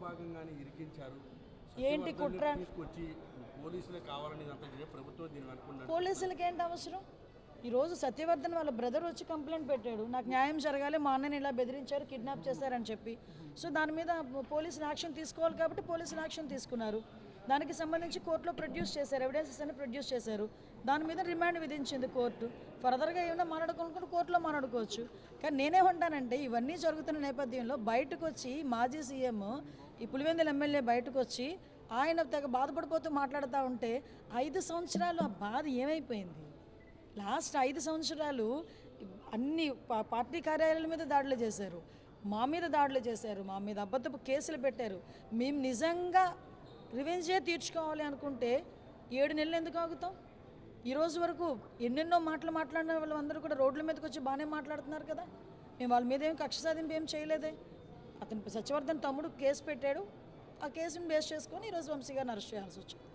భాగంగానే ఇరికించారు ఏంటి కుట్ర తీసుకొచ్చి పోలీసులే కావాలని ప్రభుత్వం దీన్ని అనుకున్నారు. పోలీసులకి ఏంటి అవసరం? ఈరోజు సత్యవర్ధన్ వాళ్ళ బ్రదర్ వచ్చి కంప్లైంట్ పెట్టాడు, నాకు న్యాయం జరగాలి, మా అన్నని ఇలా బెదిరించారు, కిడ్నాప్ చేశారని చెప్పి. సో దాని మీద పోలీసులు యాక్షన్ తీసుకోవాలి కాబట్టి పోలీసులు యాక్షన్ తీసుకున్నారు. దానికి సంబంధించి కోర్టులో ప్రొడ్యూస్ చేశారు, ఎవిడెన్సెస్ అన్ని ప్రొడ్యూస్ చేశారు. దాని మీద రిమాండ్ విధించింది కోర్టు. ఫర్దర్గా ఏమైనా మాట్లాడుకోనుకుంటే కోర్టులో మాట్లాడుకోవచ్చు. కానీ నేనేమంటానంటే ఇవన్నీ జరుగుతున్న నేపథ్యంలో బయటకు వచ్చి మాజీ సీఎం ఈ పులివెందుల ఎమ్మెల్యే బయటకు వచ్చి ఆయన తెగ బాధపడిపోతూ మాట్లాడుతూ ఉంటే 5 సంవత్సరాలు ఆ బాధ ఏమైపోయింది? లాస్ట్ 5 సంవత్సరాలు అన్ని పార్టీ కార్యాలయాల మీద దాడులు చేశారు, మా మీద దాడులు చేశారు, మా మీద అబద్ధపు కేసులు పెట్టారు. మేము నిజంగా రివెంజే తీర్చుకోవాలి అనుకుంటే 7 నెలలు ఎందుకు ఆగుతాం? ఈరోజు వరకు ఎన్నెన్నో మాటలు మాట్లాడిన వాళ్ళందరూ కూడా రోడ్ల మీదకి వచ్చి బాగానే మాట్లాడుతున్నారు కదా. మేము వాళ్ళ మీద ఏం కక్ష సాధింపు ఏం చేయలేదే. అతను సత్యవర్ధన్ తమ్ముడు కేసు పెట్టాడు, ఆ కేసుని బేస్ చేసుకొని ఈరోజు వంశీ గారిని అరెస్ట్ చేయాల్సి వచ్చింది.